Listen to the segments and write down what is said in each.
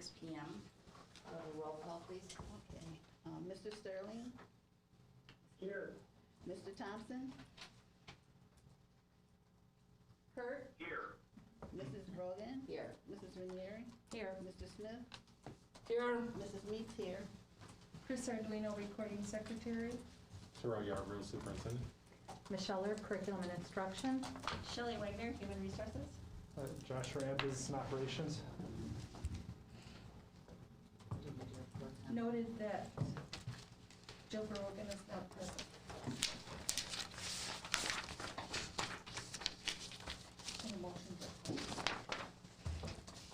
6 p.m. Roll call, please. Okay. Mr. Sterling? Here. Mr. Thompson? Kurt? Here. Mrs. Brogan? Here. Mrs. Ranieri? Here. Mr. Smith? Here. Mrs. Meeks here. Chris Arduino, Recording Secretary. Terrell Yarbrough, Superintendent. Michelle Earp, Curriculum and Instruction. Shelley Wagner, Human Resources. Josh Rand, Business and Operations. Noted that Jill Brogan is not present. And a motion to appoint.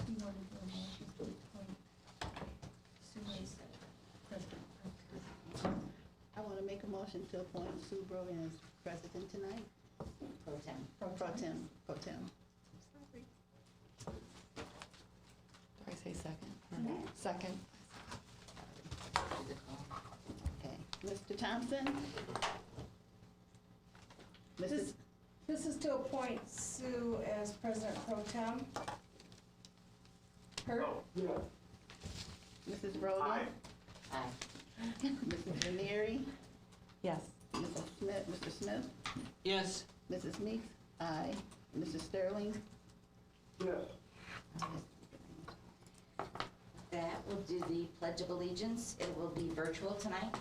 You wanted to do a motion to appoint Sue as president. I want to make a motion to appoint Sue Brogan as president tonight. Pro tem. Pro tem. Sorry. Do I say second? Second. Do the call. Okay. Mr. Thompson? Mrs. This is to appoint Sue as president pro tem. Kurt? Yeah. Mrs. Brogan? Aye. Mrs. Ranieri? Yes. Mrs. Smith? Mr. Smith? Yes. Mrs. Meeks? Aye. Mr. Sterling? Yes. That will do the Pledge of Allegiance. It will be virtual tonight.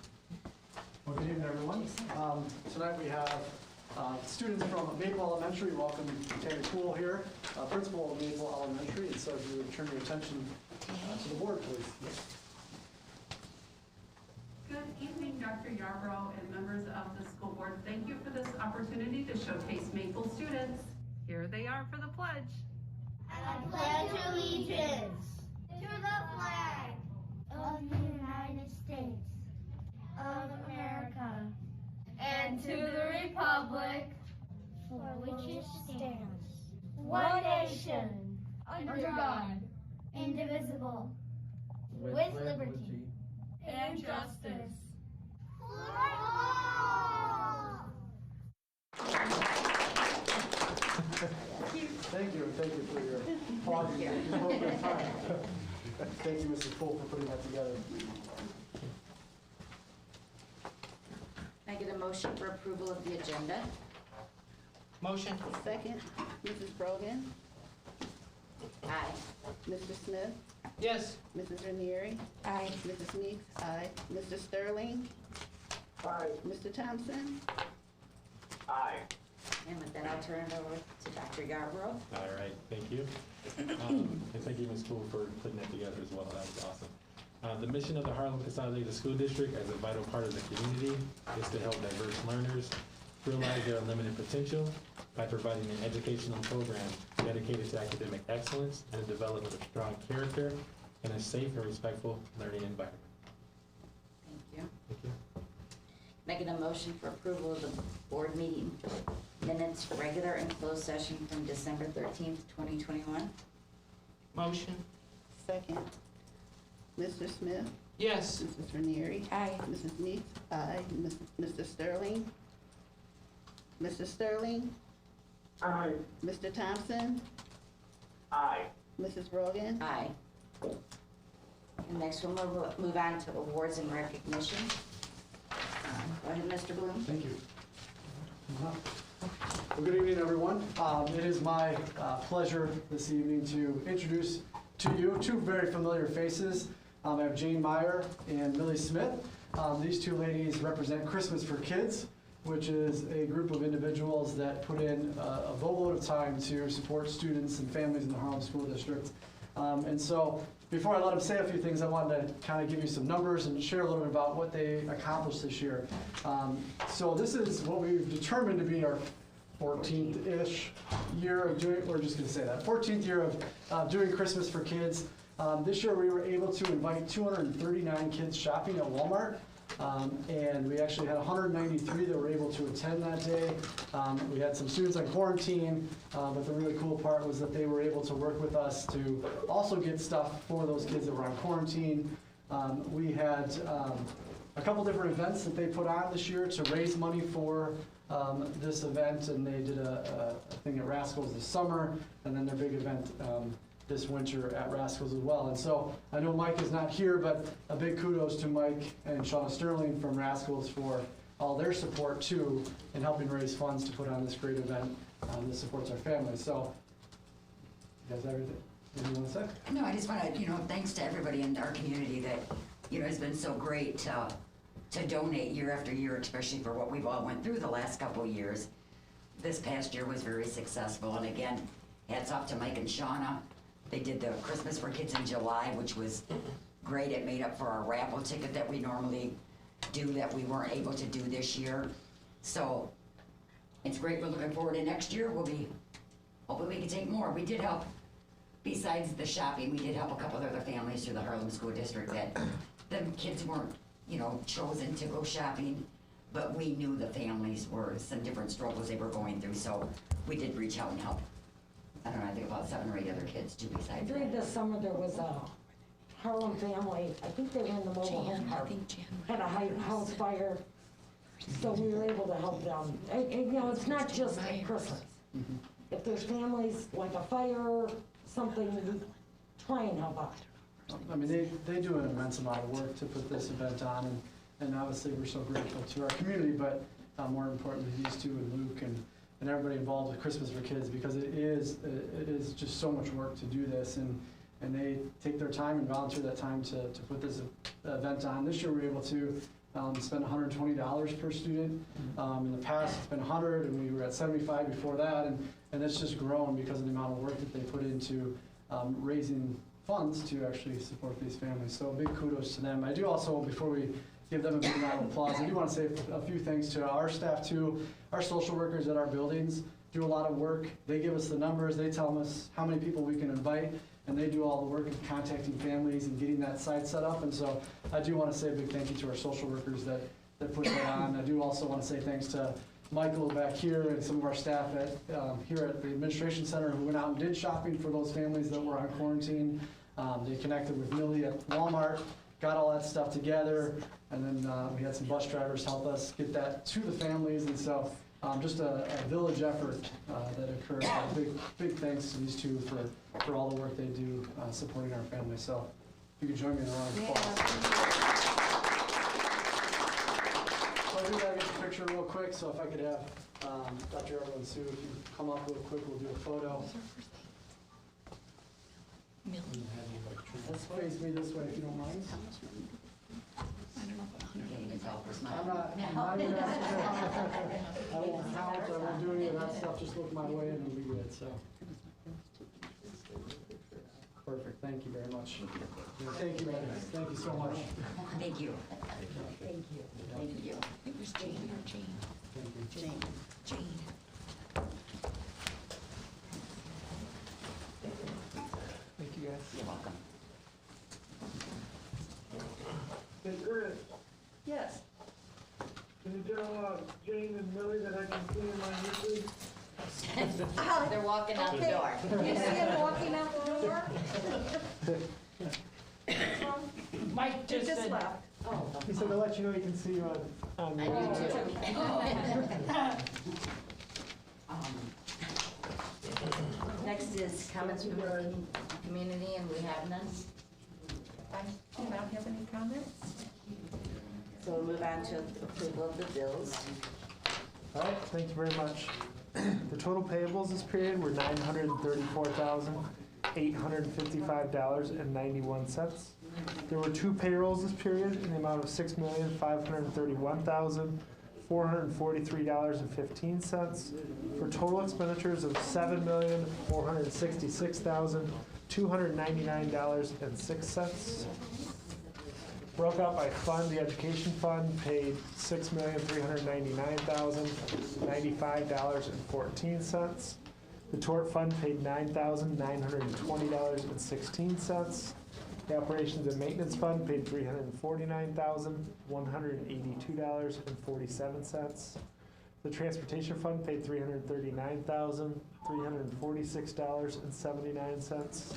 Well, good evening, everyone. Tonight we have students from Maple Elementary. Welcome Tammy Poole here, principal of Maple Elementary. And so if you would turn your attention to the board, please. Good evening, Dr. Yarbrough and members of the school board. Thank you for this opportunity to showcase Maple students. Here they are for the pledge. I pledge allegiance to the flag of the United States of America and to the republic for which it stands, one nation, under God, indivisible, with liberty and justice for all. Thank you, and thank you for your applause. Thank you, Mrs. Poole, for putting that together. Can I get a motion for approval of the agenda? Motion. Second. Mrs. Brogan? Aye. Mr. Smith? Yes. Mrs. Ranieri? Aye. Mrs. Meeks? Aye. Mr. Sterling? Aye. Mr. Thompson? Aye. And with that, I'll turn it over to Dr. Yarbrough. All right, thank you. And thank you, Ms. Poole, for putting that together as well. That was awesome. The mission of the Harlem Consolidated School District as a vital part of the community is to help diverse learners realize their unlimited potential by providing an educational program dedicated to academic excellence and the development of strong character in a safe and respectful learning environment. Thank you. Thank you. Making a motion for approval of the board meeting minutes for regular and closed session from December 13th, 2021. Motion. Second. Mr. Smith? Yes. Mrs. Ranieri? Aye. Mrs. Meeks? Aye. Mr. Sterling? Mr. Sterling? Aye. Mr. Thompson? Aye. Mrs. Brogan? Aye. And next we'll move on to awards and recognition. Go ahead, Mr. Bloom. Thank you. Well, good evening, everyone. It is my pleasure this evening to introduce to you two very familiar faces. I have Jane Meyer and Millie Smith. These two ladies represent Christmas for Kids, which is a group of individuals that put in a boatload of time to support students and families in the Harlem School District. And so before I let them say a few things, I wanted to kind of give you some numbers and share a little bit about what they accomplished this year. So this is what we've determined to be our 14th-ish year of doing, we're just going to say that, 14th year of doing Christmas for Kids. This year we were able to invite 239 kids shopping at Walmart. And we actually had 193 that were able to attend that day. We had some students on quarantine, but the really cool part was that they were able to work with us to also get stuff for those kids that were on quarantine. We had a couple different events that they put on this year to raise money for this event, and they did a thing at Rascals this summer, and then their big event this winter at Rascals as well. And so I know Mike is not here, but a big kudos to Mike and Shauna Sterling from Rascals for all their support too in helping raise funds to put on this great event that supports our family. So, you guys have anything you want to say? No, I just want to, thanks to everybody in our community that, has been so great to donate year after year, especially for what we've all went through the last couple of years. This past year was very successful, and again, hats off to Mike and Shauna. They did the Christmas for Kids in July, which was great. It made up for our raffle ticket that we normally do that we weren't able to do this year. So it's great. We're looking forward to next year. We'll be hoping we can take more. We did help, besides the shopping, we did help a couple of other families through the Harlem School District that the kids weren't, chosen to go shopping, but we knew the families were some different struggles they were going through, so we did reach out and help. I don't know, I think about 7 or 8 other kids too besides During that. the summer, there was a Harlem family, I think they were in the mobile home park, had a house fire, so we were able to help them. And it's not just at Christmas. If there's families, like a fire, something, we try and help out. I mean, they do an immense amount of work to put this event on, and obviously we're so grateful to our community, but more importantly, these two and Luke and everybody involved with Christmas for Kids, because it is just so much work to do this, and they take their time and volunteer that time to put this event on. This year we were able to spend $120 per student. In the past it's been $100, and we were at $75 before that, and it's just grown because of the amount of work that they put into raising funds to actually support these families. So big kudos to them. I do also, before we give them a big round of applause, I do want to say a few things to our staff too. Our social workers at our buildings do a lot of work. They give us the numbers, they tell us how many people we can invite, and they do all the work of contacting families and getting that site set up. And so I do want to say a big thank you to our social workers that put that on. I do also want to say thanks to Michael back here and some of our staff here at the administration center who went out and did shopping for those families that were on quarantine. They connected with Millie at Walmart, got all that stuff together, and then we had some bus drivers help us get that to the families. And so just a village effort that occurred. Big thanks to these two for all the work they do supporting our families. So if you could join me in a round of applause. So I do gotta get the picture real quick, so if I could have Dr. Everett and Sue, if you come up real quick, we'll do a photo. Let's face me this way if you don't mind. I'm not even asking. I won't count, I won't do any of that stuff, just look my way and it'll be good, so. Perfect, thank you very much. Thank you, man. Thank you so much. Thank you. Thank you. Thank you. It was Jane or Jane? Thank you. Jane. Thank you, guys. You're welcome. Hey, Chris, Yes. can you tell Jane and Millie that I can see them on YouTube? They're walking out the door. You see him walking out the door? Mike They just just said, left. Oh. He said to let you know he can see you on I do too. Next is comments from the community, and we have none. I do not have any comments. So we'll move on to approval of the bills. All right, thank you very much. The total payables this period were $934,855.91. There were 2 payrolls this period in the amount of $6,531,443.15 for total expenditures of $7,466,299.06. Broke out by fund, the education fund paid $6,399,095.14. The tort fund paid $9,920.16. The operations and maintenance fund paid $349,182.47. The transportation fund paid $339,346.79.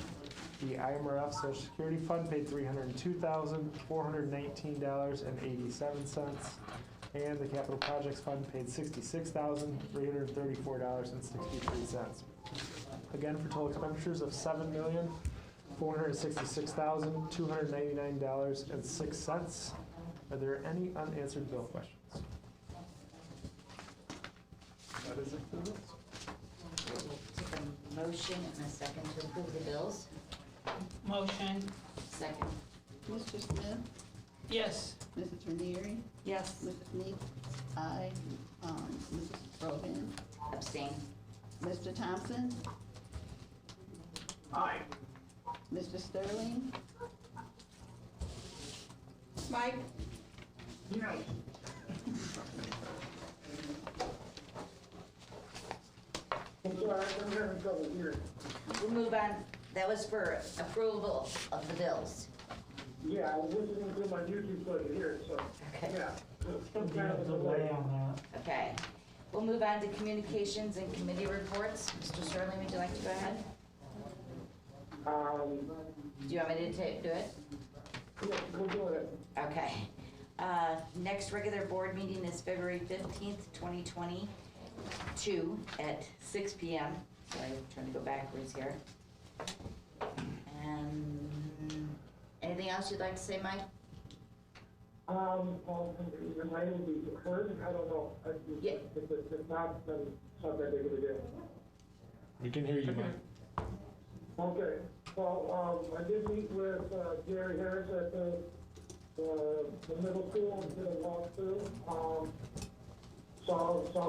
The IMRF Social Security Fund paid $302,419.87. And the capital projects fund paid $66,334.63. Again, for total expenditures of $7,466,299.06. Are there any unanswered bill questions? That is it for the bills. Take a motion and a second to approve the bills. Motion. Second. Mr. Smith, Yes. Mrs. Ranieri, Yes. Mrs. Meeks, aye. Mrs. Brogan, Abstain. Mr. Thompson, Aye. Mr. Sterling, Mike? Yes. I'm sorry, I'm having trouble hearing. We'll move on. That was for approval of the bills. Yeah, I was listening to my YouTube so I could hear it, so, Okay. yeah. Some kind of a delay on that. Okay. We'll move on to communications and committee reports. Mr. Sterling, would you like to go ahead? Do you want me to do it? Yeah, we'll do it. Okay. Next regular board meeting is February 15th, 2022 at 6 p.m. Sorry, I'm trying to go backwards here. And anything else you'd like to say, Mike? Well, the night will be heard, I don't know. Yeah. If it's not, then it's not that big of a deal. We can hear you, Mike. Okay, well, I did meet with Jerry Harris at the middle school and did a walkthrough. Saw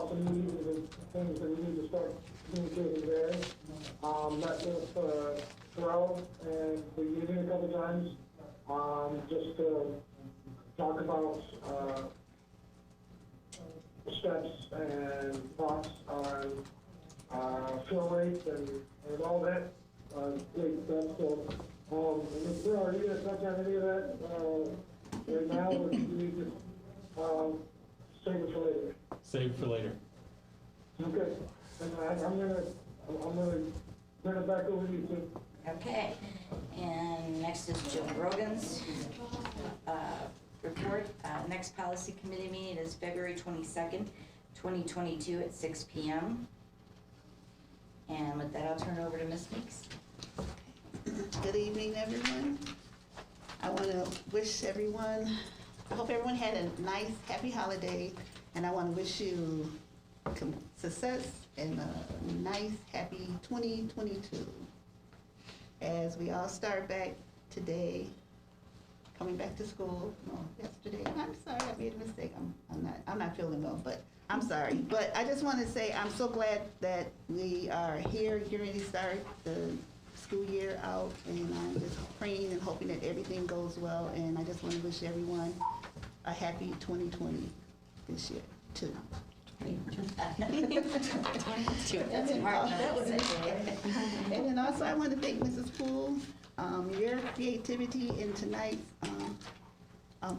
some needs and things that we need to start communicating there. Met with Terrell and the union a couple times, just to talk about steps and thoughts on fill rates and all that. Great stuff. So, Ms. Burrow, are you going to touch on any of that right now, or do you just save it for later? Save it for later. Okay. And I'm gonna turn it back over to you, too. Okay. And next is Jill Brogan's report. Next policy committee meeting is February 22nd, 2022 at 6 p.m. And with that, I'll turn it over to Ms. Meeks. good evening, everyone. I want to wish everyone, I hope everyone had a nice, happy holiday, and I want to wish you success and a nice, happy 2022. As we all start back today, coming back to school, no, yesterday. I'm sorry, I made a mistake. I'm not feeling well, but I'm sorry. But I just want to say I'm so glad that we are here, getting ready to start the school year out, and I'm just praying and hoping that everything goes well. And I just want to wish everyone a happy 2020 this year too. 22. That's a hard number to say. And then also I want to thank Mrs. Poole, your creativity in tonight's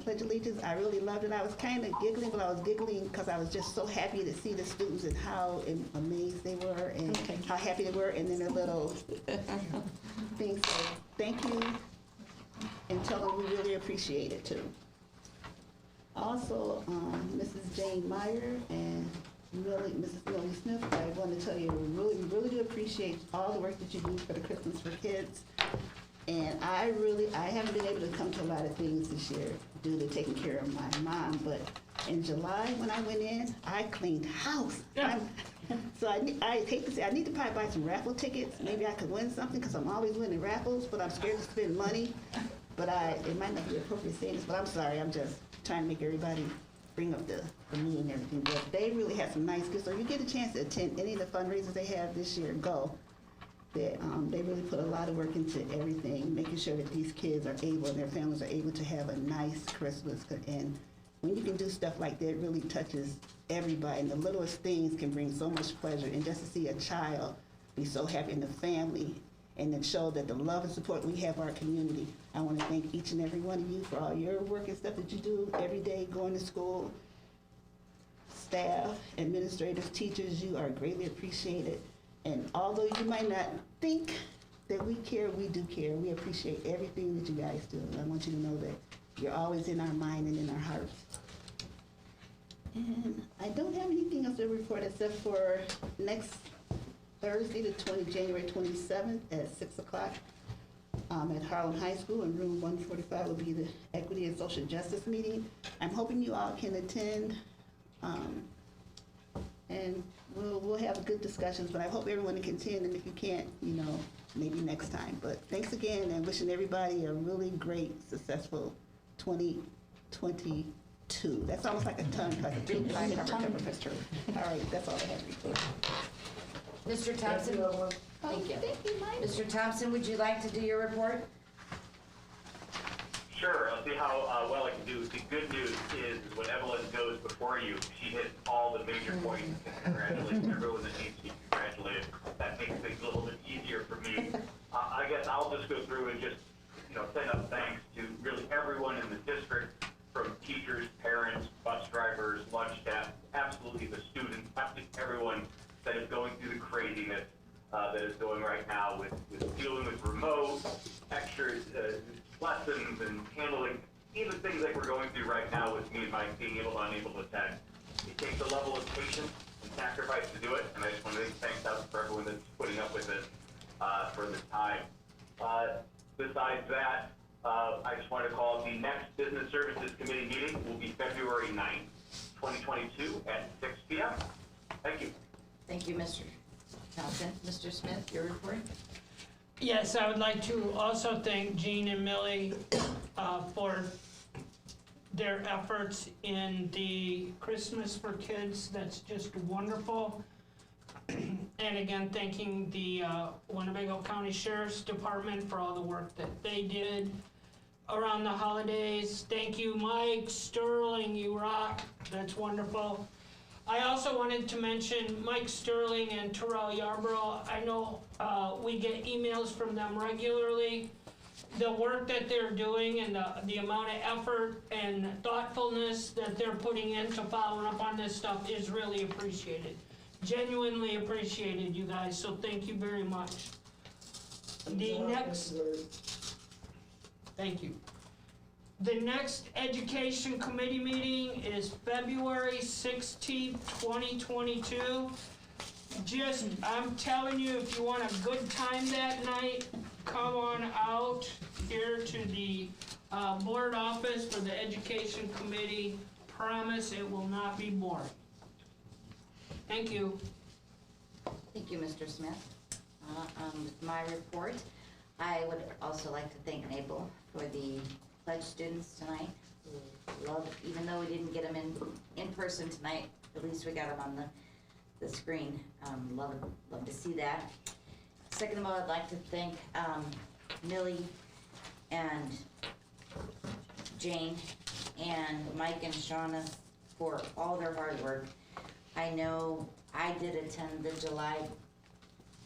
Pledge of Allegiance. I really loved it. I was kind of giggling, but I was giggling because I was just so happy to see the students and how amazed they were and how happy they were, and then their little things. So thank you, and tell them we really appreciate it too. Also, Mrs. Jane Meyer and Mrs. Millie Smith, I want to tell you, we really do appreciate all the work that you do for the Christmas for Kids. And I haven't been able to come to a lot of things this year due to taking care of my mom, but in July, when I went in, I cleaned house. Yeah. So I hate to say, I need to probably buy some raffle tickets. Maybe I could win something, because I'm always winning raffles, but I'm scared to spend money. But it might not be appropriate saying this, but I'm sorry, I'm just trying to make everybody bring up the mood and everything. But they really have some nice gifts, so if you get a chance to attend any of the fundraisers they have this year, go. They really put a lot of work into everything, making sure that these kids are able and their families are able to have a nice Christmas. And when you can do stuff like that, it really touches everybody. And the littlest things can bring so much pleasure. And just to see a child be so happy in the family and then show that the love and support we have our community. I want to thank each and every one of you for all your work and stuff that you do every day going to school. Staff, administrators, teachers, you are greatly appreciated. And although you might not think that we care, we do care. We appreciate everything that you guys do. I want you to know that you're always in our mind and in our hearts. And I don't have anything else to report except for next Thursday, January 27th at 6 o'clock at Harlem High School in room 145 will be the Equity and Social Justice meeting. I'm hoping you all can attend, and we'll have good discussions, but I hope everyone can attend, and if you can't, maybe next time. But thanks again, and wishing everybody a really great, successful 2022. That's almost like a tongue, like a two-time pepper. All right, that's all I have to report. Mr. Thompson? Thank you. Thank you, Mike. Mr. Thompson, would you like to do your report? Sure, I'll see how well I can do. The good news is when Evelyn goes before you, she hit all the major points and congratulates everyone that needs to be congratulated. That makes things a little bit easier for me. I guess I'll just go through and just, send up thanks to really everyone in the district, from teachers, parents, bus drivers, lunch staff, absolutely the students, absolutely everyone that is going through the craziness that is going right now with dealing with remote, extra lessons and handling even things like we're going through right now with me and Mike being unable to attend. It takes a level of patience and sacrifice to do it, and I just want to thank out for everyone that's putting up with it for this time. Besides that, I just want to call the next Business Services Committee meeting will be February 9th, 2022 at 6 p.m. Thank you. Thank you, Mr. Thompson. Mr. Smith, your report? Yes, I would like to also thank Jean and Millie for their efforts in the Christmas for Kids. That's just wonderful. And again, thanking the Winnebago County Sheriff's Department for all the work that they did around the holidays. Thank you, Mike Sterling, you rock. That's wonderful. I also wanted to mention Mike Sterling and Terrell Yarborough. I know we get emails from them regularly. The work that they're doing and the amount of effort and thoughtfulness that they're putting into following up on this stuff is really appreciated. Genuinely appreciated, you guys, so thank you very much. The next, thank you. The next Education Committee meeting is February 16th, 2022. I'm telling you, if you want a good time that night, come on out here to the board office for the Education Committee. Promise it will not be boring. Thank you. Thank you, Mr. Smith. With my report, I would also like to thank Maple for the pledge students tonight. Even though we didn't get them in person tonight, at least we got them on the screen. Love to see that. Second of all, I'd like to thank Millie and Jane and Mike and Shauna for all their hard work. I know I did attend the July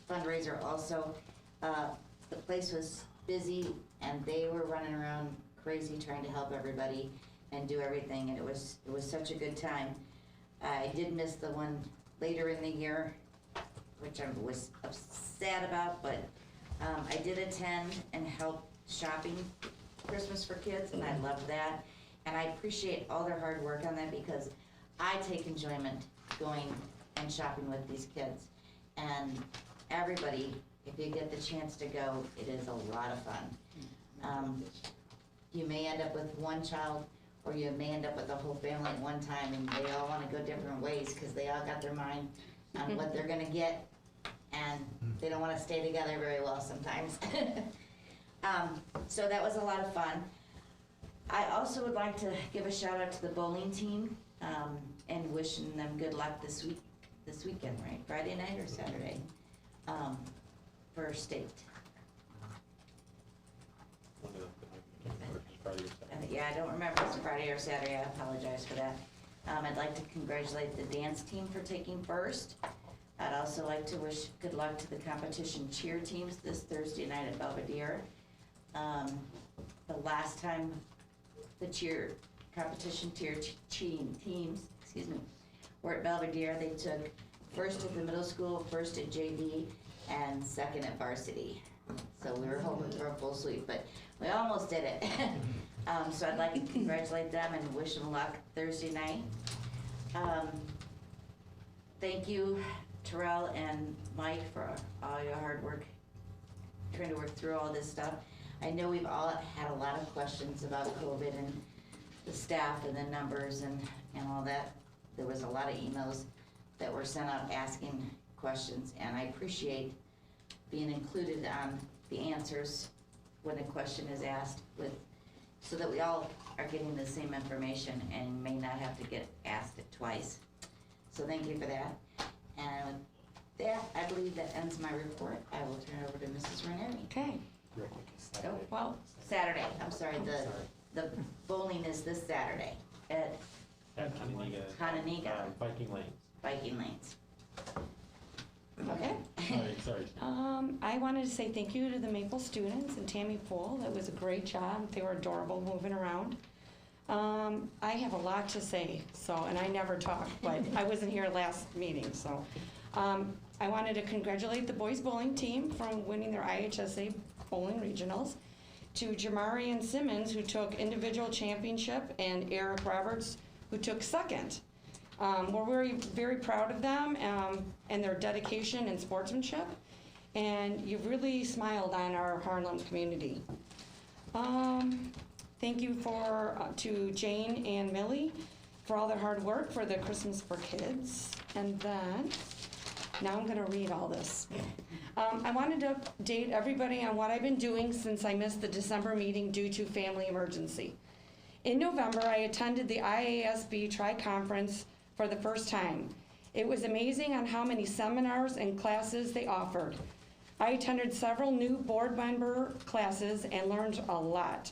fundraiser also. The place was busy and they were running around crazy trying to help everybody and do everything, and it was such a good time. I did miss the one later in the year, which I was sad about, but I did attend and help shopping Christmas for Kids, and I love that. And I appreciate all their hard work on that because I take enjoyment going and shopping with these kids. And everybody, if you get the chance to go, it is a lot of fun. You may end up with one child, or you may end up with the whole family at one time, and they all want to go different ways because they all got their mind on what they're going to get, and they don't want to stay together very well sometimes. So that was a lot of fun. I also would like to give a shout out to the bowling team and wishing them good luck this weekend, right? Friday night or Saturday for state. Yeah, I don't remember if it's Friday or Saturday. I apologize for that. I'd like to congratulate the dance team for taking first. I'd also like to wish good luck to the competition cheer teams this Thursday night at Belvedere. The last time the competition cheer teams, were at Belvedere, they took first at the middle school, first at JV, and second at varsity. So we were hoping for a full sweep, but we almost did it. So I'd like to congratulate them and wish them luck Thursday night. Thank you, Terrell and Mike, for all your hard work trying to work through all this stuff. I know we've all had a lot of questions about COVID and the staff and the numbers and all that. There was a lot of emails that were sent out asking questions, and I appreciate being included on the answers when a question is asked so that we all are getting the same information and may not have to get asked it twice. So thank you for that. And with that, I believe that ends my report. I will turn it over to Mrs. Ranieri. Okay. Oh, well, Saturday, I'm sorry, the bowling is this Saturday at Hananiga. Viking Lanes. Okay. Sorry. I wanted to say thank you to the Maple students and Tammy Poole. That was a great job. They were adorable moving around. I have a lot to say, and I never talk, but I wasn't here last meeting, so. I wanted to congratulate the boys bowling team from winning their IHSA bowling regionals, to Jamari and Simmons, who took individual championship, and Eric Roberts, who took second. We're very, very proud of them and their dedication and sportsmanship, and you've really smiled on our Harlem community. Thank you to Jane and Millie for all their hard work for the Christmas for Kids. And then, now I'm gonna read all this. I wanted to update everybody on what I've been doing since I missed the December meeting due to family emergency. In November, I attended the IASB Tri-Conference for the first time. It was amazing on how many seminars and classes they offered. I attended several new board member classes and learned a lot.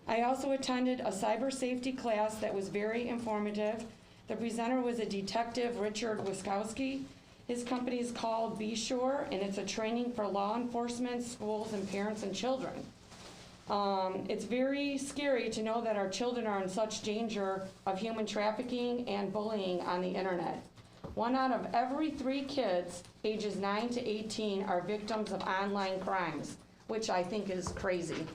I also attended a cyber safety class that was very informative. The presenter was a Detective Richard Wiskowski. His company is called Be Sure, and it's a training for law enforcement, schools, and parents and children. It's very scary to know that our children are in such danger of human trafficking and bullying on the internet. 1 out of every 3 kids ages 9 to 18 are victims of online crimes, which I think is crazy.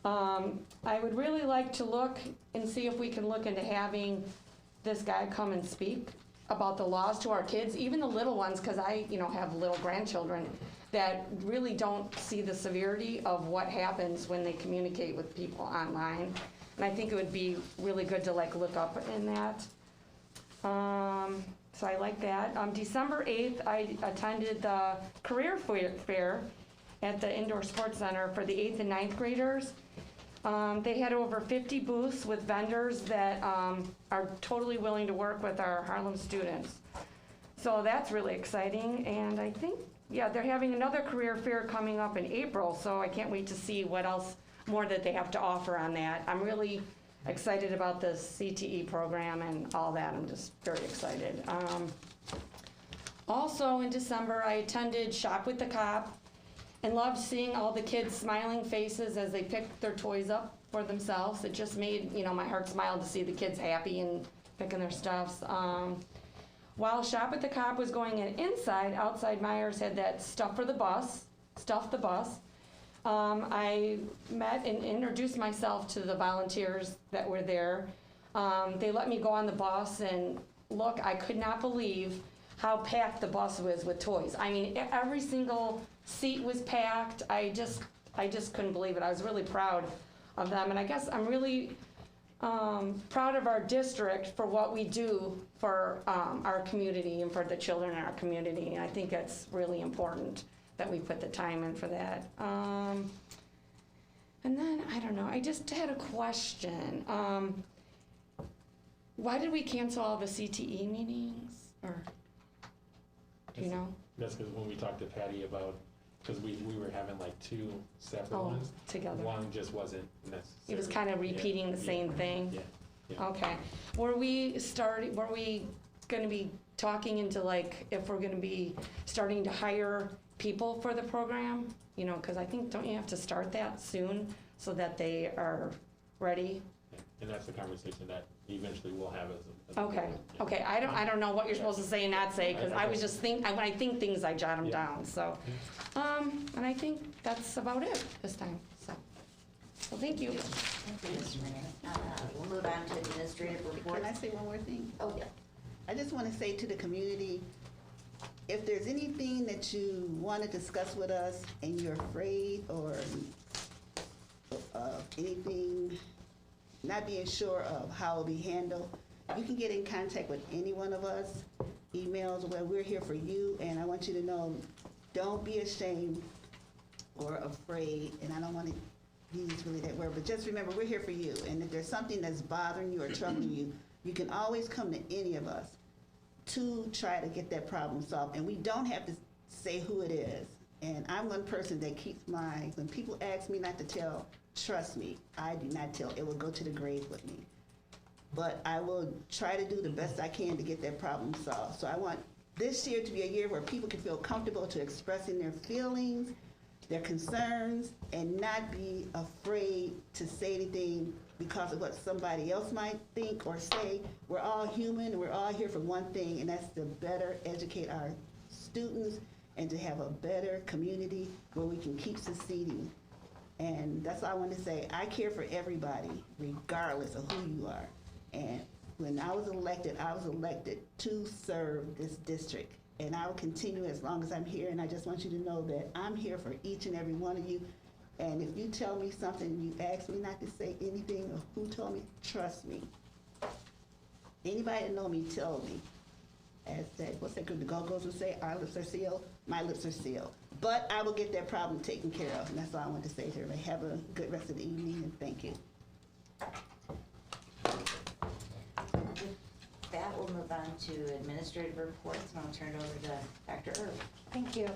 I would really like to look and see if we can look into having this guy come and speak about the laws to our kids, even the little ones, because I, have little grandchildren that really don't see the severity of what happens when they communicate with people online. And I think it would be really good to look up in that. So I like that. December 8th, I attended the career fair at the Indoor Sports Center for the 8th and 9th graders. They had over 50 booths with vendors that are totally willing to work with our Harlem students. So that's really exciting. And I think, they're having another career fair coming up in April, so I can't wait to see what else more that they have to offer on that. I'm really excited about the CTE program and all that. I'm just very excited. Also in December, I attended Shop with the Cop and loved seeing all the kids' smiling faces as they picked their toys up for themselves. It just made, my heart smile to see the kids happy and picking their stuffs. While Shop at the Cop was going inside, outside Myers had that Stuff the Bus. I met and introduced myself to the volunteers that were there. They let me go on the bus, and look, I could not believe how packed the bus was with toys. I mean, every single seat was packed. I just couldn't believe it. I was really proud of them, and I guess I'm really proud of our district for what we do for our community and for the children in our community. And I think it's really important that we put the time in for that. And then, I don't know, I just had a question. Why did we cancel all the CTE meetings? Or, do you know? That's because when we talked to Patty about, because we were having 2 separate ones. Together. One just wasn't necessary. It was kind of repeating the same thing? Yeah. Okay. Were we gonna be talking into if we're gonna be starting to hire people for the program? Because I think, don't you have to start that soon so that they are ready? Yeah. And that's the conversation that eventually we'll have as a Okay. board. Yeah. Okay. I don't know what you're supposed to say and not say, because I was just when I think things, I jot them down. So, and I think that's about it this time. So thank you. Thank you, Ms. Renee. We'll move on to administrative report. Can I say one more thing? Oh, yeah. I just want to say to the community, if there's anything that you want to discuss with us and you're afraid or anything, not being sure of how it'll be handled, you can get in contact with any one of us, emails, where we're here for you. And I want you to know, don't be ashamed or afraid, and I don't want to use really that word, but just remember, we're here for you. And if there's something that's bothering you or troubling you, you can always come to any of us to try to get that problem solved. And we don't have to say who it is. And I'm one person that keeps when people ask me not to tell, trust me, I do not tell. It will go to the grave with me. But I will try to do the best I can to get that problem solved. So I want this year to be a year where people can feel comfortable to expressing their feelings, their concerns, and not be afraid to say anything because of what somebody else might think or say. We're all human, and we're all here for one thing, and that's to better educate our students and to have a better community where we can keep succeeding. And that's all I want to say. I care for everybody, regardless of who you are. And when I was elected to serve this district. And I will continue as long as I'm here. And I just want you to know that I'm here for each and every one of you. And if you tell me something and you ask me not to say anything or who told me, trust me. Anybody that know me tell me. As that, what's that group, the Go-Go's would say, our lips are sealed, my lips are sealed. But I will get that problem taken care of. And that's all I want to say to everybody. Have a good rest of the evening, and thank you. That will move on to administrative reports, and I'll turn it over to Dr. Erb. Thank you.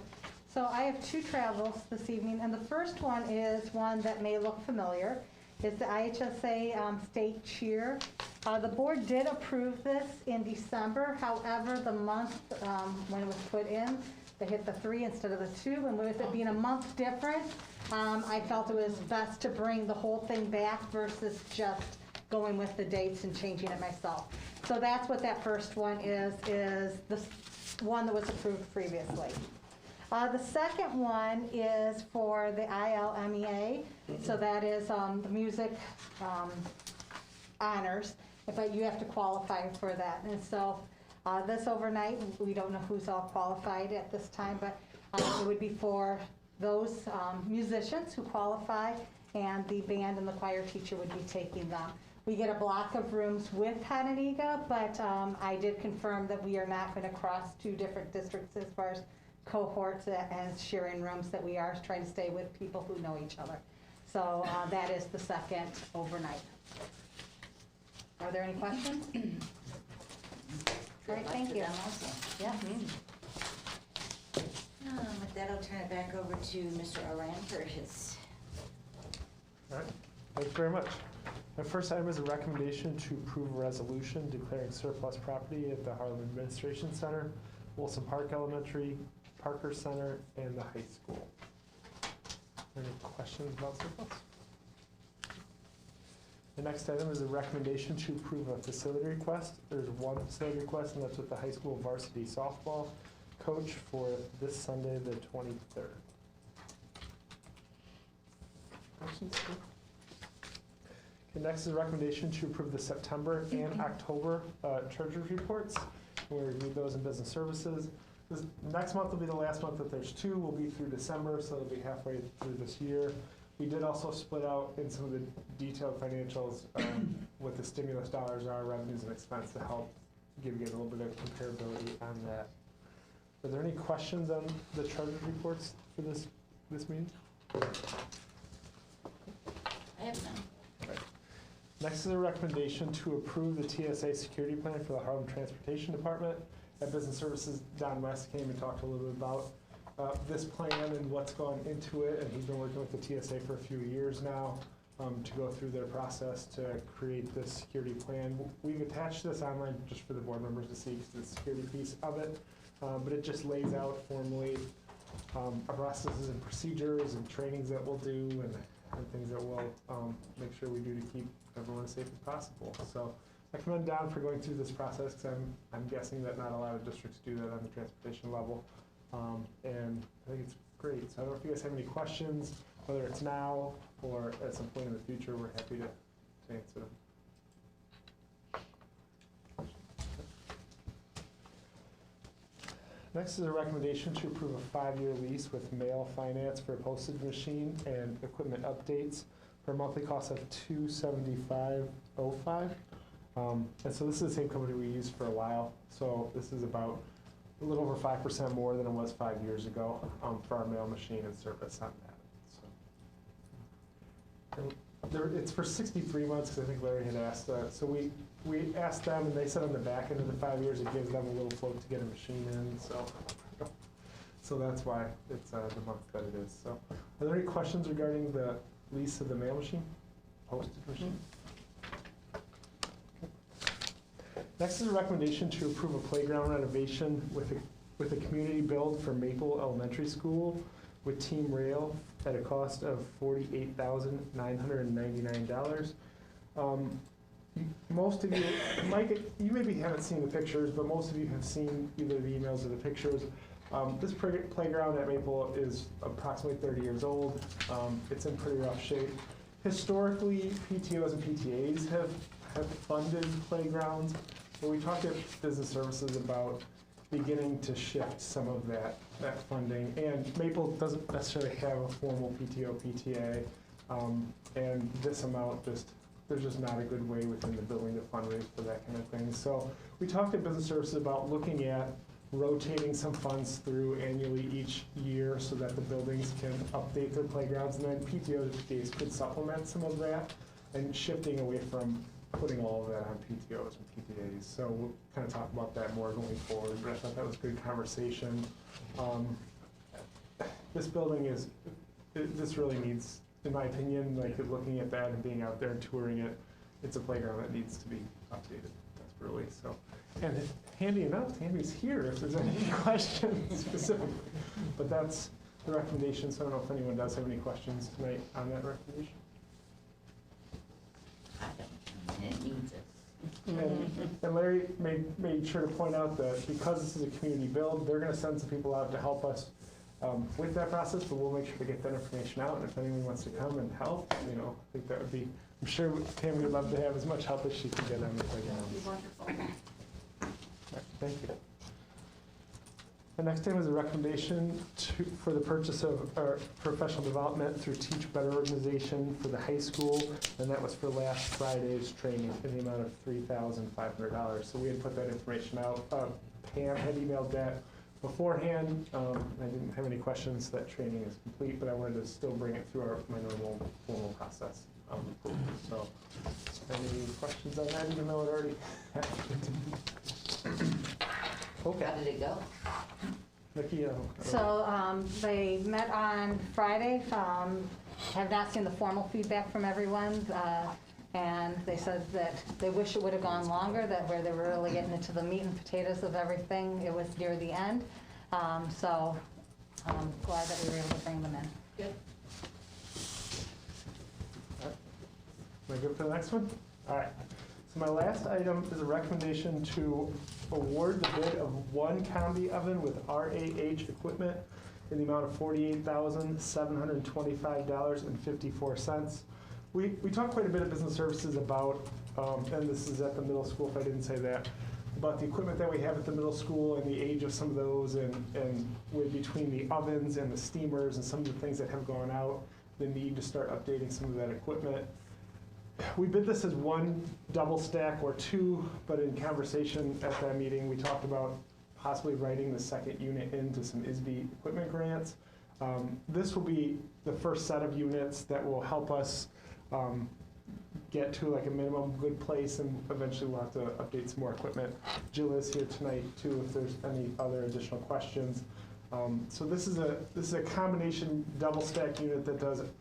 So I have two travels this evening, and the first one is one that may look familiar. It's the IHSA state cheer. The board did approve this in December. However, the month when it was put in, they hit the 3 instead of the 2, and with it being a month different, I felt it was best to bring the whole thing back versus just going with the dates and changing it myself. So that's what that first one is the one that was approved previously. The second one is for the ILMEA, so that is the music honors, but you have to qualify for that. And so this overnight, we don't know who's all qualified at this time, but it would be for those musicians who qualify, and the band and the choir teacher would be taking them. We get a block of rooms with Hananiga, but I did confirm that we are not going to cross 2 different districts as far as cohorts and sharing rooms, that we are trying to stay with people who know each other. So that is the second overnight. Are there any questions? All right, thank you. Yeah. With that, I'll turn it back over to Mr. Oran for his. All right, thank you very much. My first item is a recommendation to approve a resolution declaring surplus property at the Harlem Administration Center, Wilson Park Elementary, Parker Center, and the high school. Any questions about surplus? The next item is a recommendation to approve a facility request. There's one facility request, and that's with the high school varsity softball coach for this Sunday, the 23rd. Questions? Okay, next is a recommendation to approve the September and October treasurer's reports. We'll review those in business services. Next month will be the last month that there's 2. We'll be through December, so it'll be halfway through this year. We did also split out in some of the detailed financials what the stimulus dollars are, revenues and expense, to help give you a little bit of comparability on that. Are there any questions on the treasurer's reports for this meeting? I have none. Right. Next is a recommendation to approve the TSA security plan for the Harlem Transportation Department. At Business Services, Don West came and talked a little bit about this plan and what's gone into it, and he's been working with the TSA for a few years now to go through their process to create this security plan. We've attached this online just for the board members to see the security piece of it, but it just lays out formally our processes and procedures and trainings that we'll do and things that we'll make sure we do to keep everyone as safe as possible. So I commend Don for going through this process, because I'm guessing that not a lot of districts do that on the transportation level. And I think it's great. So I don't know if you guys have any questions, whether it's now or at some point in the future. We're happy to answer them. Next is a recommendation to approve a 5-year lease with mail finance for a postage machine and equipment updates for a monthly cost of $275.05. And so this is the same company we used for a while. So this is about a little over 5% more than it was 5 years ago for our mail machine and service on that. So it's for 63 months because I think Larry had asked that. So we asked them and they said on the back end of the 5 years it gives them a little float to get a machine in. So that's why it's the month that it is. So are there any questions regarding the lease of the mail machine, postage machine? Next is a recommendation to approve a playground renovation with a community build for Maple Elementary School with Team Rail at a cost of $48,999. Most of you, Mike, you maybe haven't seen the pictures, but most of you have seen either the emails or the pictures. This playground at Maple is approximately 30 years old. It's in pretty rough shape. Historically, PTOs and PTAs have funded playgrounds, but we talked to business services about beginning to shift some of that funding. And Maple doesn't necessarily have a formal PTO, PTA, and this amount there's just not a good way within the building to fundraise for that kind of thing. So we talked to business services about looking at rotating some funds through annually each year so that the buildings can update their playgrounds, and then PTOs and PTAs could supplement some of that, and shifting away from putting all of that on PTOs and PTAs. So we'll kind of talk about that more going forward, but I thought that was a good conversation. This building this really needs, in my opinion, like looking at that and being out there and touring it, it's a playground that needs to be updated desperately. So, and handy enough, Tammy's here if there's any questions specifically. But that's the recommendation, so I don't know if anyone does have any questions tonight on that recommendation. It needs it. And Larry made sure to point out that because this is a community build, they're going to send some people out to help us with that process, but we'll make sure to get that information out. And if anyone wants to come and help, I think that would be, I'm sure Tammy would love to have as much help as she can get on the playground. Wonderful. Thank you. The next item is a recommendation for the purchase of professional development through Teach Better organization for the high school, and that was for last Friday's training in the amount of $3,500. So we had put that information out. Pam had emailed that beforehand. I didn't have any questions. That training is complete, but I wanted to still bring it through my normal formal process. So, any questions on that, even though it already happened? Okay. How did it go? Nikki, So they met on Friday. Have not seen the formal feedback from everyone. And they said that they wish it would have gone longer, that where they were really getting into the meat and potatoes of everything, it was near the end. So I'm glad that we were able to bring them in. Good. Am I good for the next one? All right. So my last item is a recommendation to award the bid of one combi oven with RAH equipment in the amount of $48,725.54. We talked quite a bit of business services about, and this is at the middle school if I didn't say that, about the equipment that we have at the middle school and the age of some of those, and with between the ovens and the steamers and some of the things that have gone out, the need to start updating some of that equipment. We bid this as one double stack or two, but in conversation at that meeting, we talked about possibly writing the second unit into some ISB equipment grants. This will be the first set of units that will help us get to like a minimum good place, and eventually we'll have to update some more equipment. Jill is here tonight too if there's any other additional questions. So this is a combination double stack unit that does it.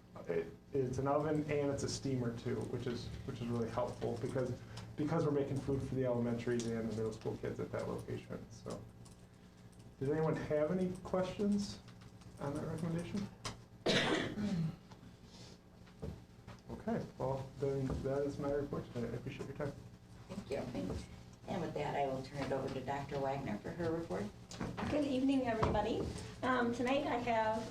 It's an oven and it's a steamer too, which is really helpful because we're making food for the elementaries and the middle school kids at that location. So, does anyone have any questions on that recommendation? Okay, well then that is my report tonight. I appreciate your time. Thank you. And with that, I will turn it over to Dr. Wagner for her report. Good evening, everybody. Tonight I have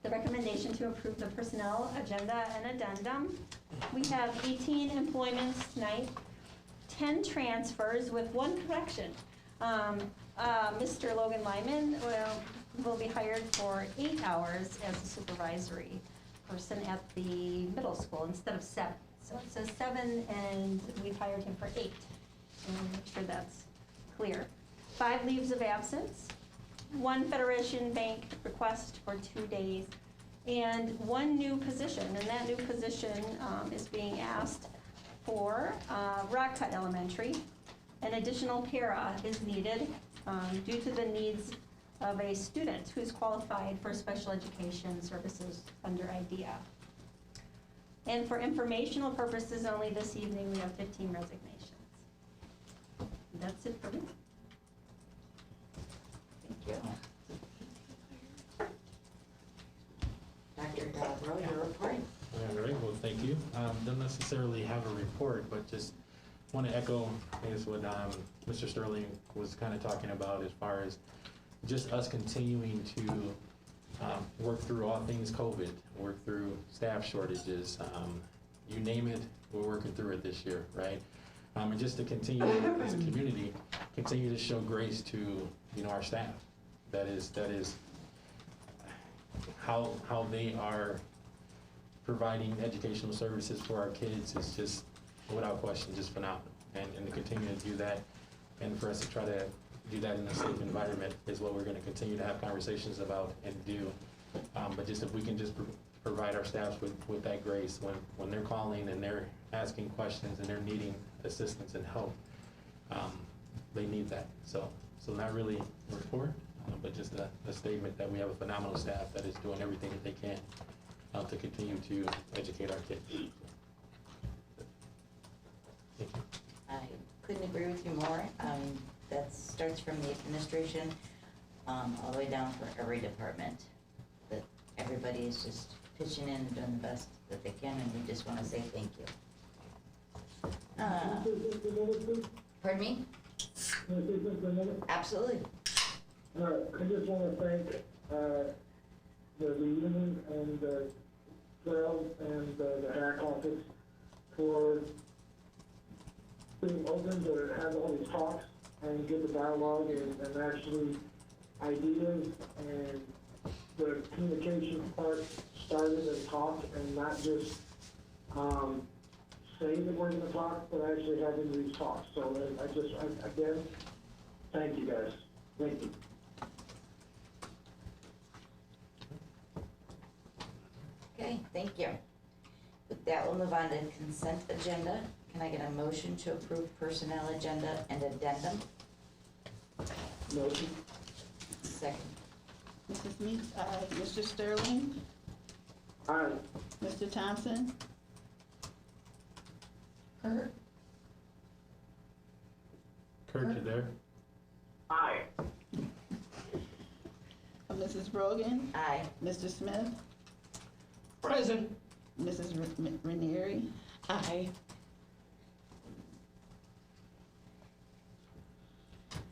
the recommendation to approve the personnel agenda and addendum. We have 18 employments tonight, 10 transfers with one correction. Mr. Logan Lyman will be hired for 8 hours as a supervisory person at the middle school instead of 7. So it says 7 and we've hired him for 8. So we'll make sure that's clear. 5 leaves of absence, 1 Federation Bank request for 2 days, and 1 new position. And that new position is being asked for Rock Cut Elementary. An additional para is needed due to the needs of a student who's qualified for special education services under IDEA. And for informational purposes only, this evening we have 15 resignations. That's it for me. Thank you. Dr. Dalbro, your report. All right, well, thank you. Don't necessarily have a report, but just want to echo, I guess, what Mr. Sterling was kind of talking about as far as just us continuing to work through all things COVID, work through staff shortages, you name it, we're working through it this year, right? And just to continue as a community, continue to show grace to, our staff. That is how they are providing educational services for our kids is just, without question, just phenomenal. And to continue to do that, and for us to try to do that in a safe environment is what we're going to continue to have conversations about and do. But just if we can just provide our staffs with that grace when they're calling and they're asking questions and they're needing assistance and help, they need that. So not really a report, but just a statement that we have a phenomenal staff that is doing everything that they can to continue to educate our kids. Thank you. I couldn't agree with you more. That starts from the administration all the way down for every department. That everybody is just pitching in and doing the best that they can, and we just want to say thank you. Pardon me? Absolutely. I just want to thank the union and the sales and the hack office for being open to have all these talks and get the dialogue and actually ideas and the communication part started and talked and not just say that we're going to talk, but actually having these talks. So again, thank you guys. Thank you. Okay, thank you. With that, we'll move on to consent agenda. Can I get a motion to approve personnel agenda and addendum? Motion. Second. Mrs. Meeks, aye. Mr. Sterling? Aye. Mr. Thompson? Kurt? Kurt, you there? Aye. Mrs. Brogan? Aye. Mr. Smith? Present. Mrs. Ranieri? Aye.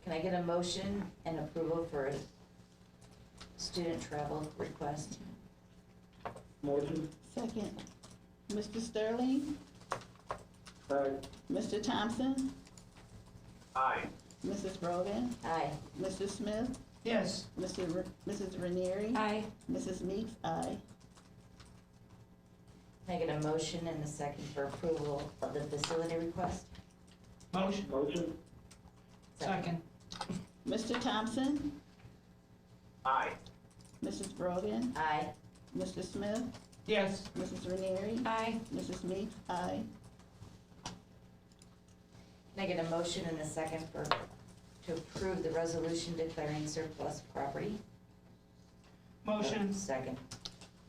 Can I get a motion and approval for a student travel request? Motion. Second. Mr. Sterling? Aye. Mr. Thompson? Aye. Mrs. Brogan? Aye. Mr. Smith? Yes. Mrs. Ranieri? Aye. Mrs. Meeks? Aye. Can I get a motion and a second for approval of the facility request? Motion. Motion. Second. Mr. Thompson? Aye. Mrs. Brogan? Aye. Mr. Smith? Yes. Mrs. Ranieri? Aye. Mrs. Meeks? Aye. Can I get a motion and a second to approve the resolution declaring surplus property? Motion. Second.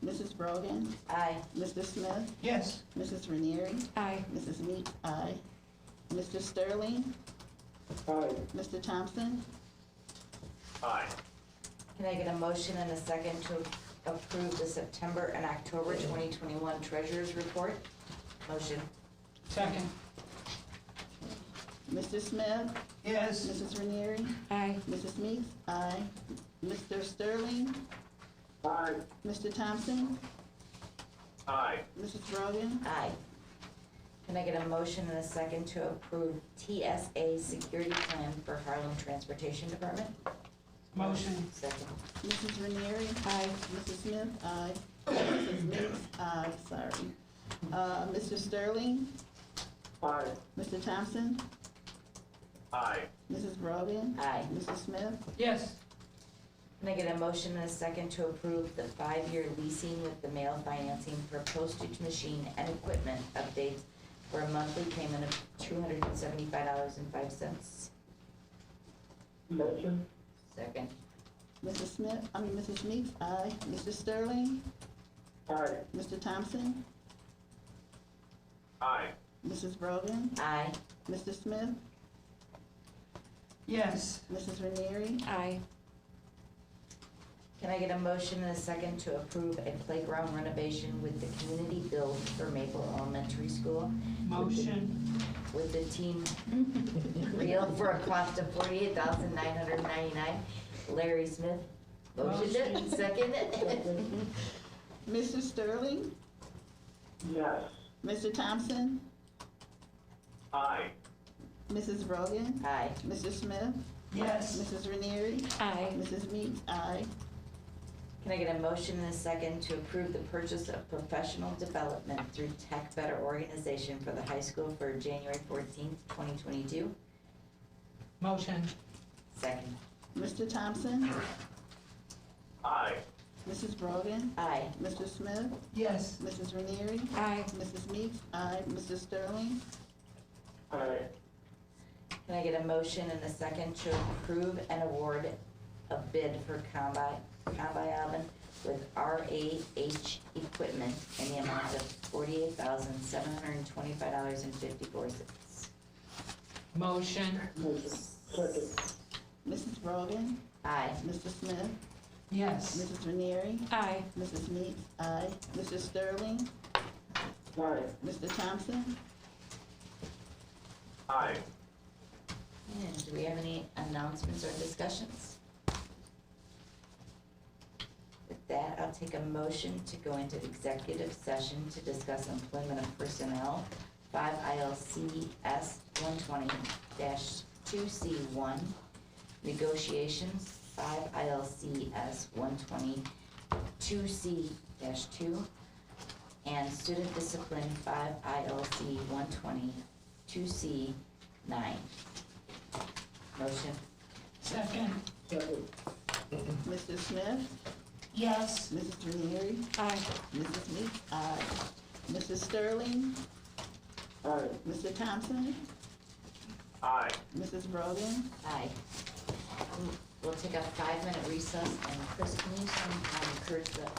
Mrs. Brogan? Aye. Mr. Smith? Yes. Mrs. Ranieri? Aye. Mrs. Meeks? Aye. Mr. Sterling? Aye. Mr. Thompson? Aye. Can I get a motion and a second to approve the September and October 2021 Treasurers Report? Motion. Second. Mr. Smith? Yes. Mrs. Ranieri? Aye. Mrs. Meeks? Aye. Mr. Sterling? Aye. Mr. Thompson? Aye. Mrs. Brogan? Aye. Can I get a motion and a second to approve TSA security plan for Harlem Transportation Department? Motion. Second. Mrs. Ranieri? Aye. Mrs. Smith? Aye. Mrs. Meeks? Aye, sorry. Mr. Sterling? Aye. Mr. Thompson? Aye. Mrs. Brogan? Aye. Mrs. Smith? Yes. Can I get a motion and a second to approve the 5-year leasing with the mail financing for postage machine and equipment updates for a monthly payment of $275.05? Motion. Second. Mrs. Meeks? Aye. Mr. Sterling? Aye. Mr. Thompson? Aye. Mrs. Brogan? Aye. Mr. Smith? Yes. Mrs. Ranieri? Aye. Can I get a motion and a second to approve a playground renovation with the community build for Maple Elementary School? Motion. With the team real for a cost of $48,999. Larry Smith, motioned it, second. Mr. Sterling? Yes. Mr. Thompson? Aye. Mrs. Brogan? Aye. Mr. Smith? Yes. Mrs. Ranieri? Aye. Mrs. Meeks? Aye. Can I get a motion and a second to approve the purchase of professional development through Tech Better Organization for the high school for January 14th, 2022? Motion. Second. Mr. Thompson? Aye. Mrs. Brogan? Aye. Mr. Smith? Yes. Mrs. Ranieri? Aye. Mrs. Meeks? Aye. Mr. Sterling? Aye. Can I get a motion and a second to approve and award a bid for Combi oven with RAH equipment in the amount of $48,725.54? Motion. Motion. Second. Mrs. Brogan? Aye. Mr. Smith? Yes. Mrs. Ranieri? Aye. Mrs. Meeks? Aye. Mr. Sterling? Aye. Mr. Thompson? Aye. And do we have any announcements or discussions? With that, I'll take a motion to go into executive session to discuss employment of personnel, 5 ILCS 120-2C1, negotiations, 5 ILCS 120-2C-2, and student discipline, 5 ILC 120-2C9. Motion. Second. Second. Mr. Smith? Yes. Mrs. Ranieri? Aye. Mrs. Meeks? Aye. Mr. Sterling? Aye. Mr. Thompson? Aye. Mrs. Brogan? Aye. We'll take a 5-minute recess, and Chris, can you send Kurt the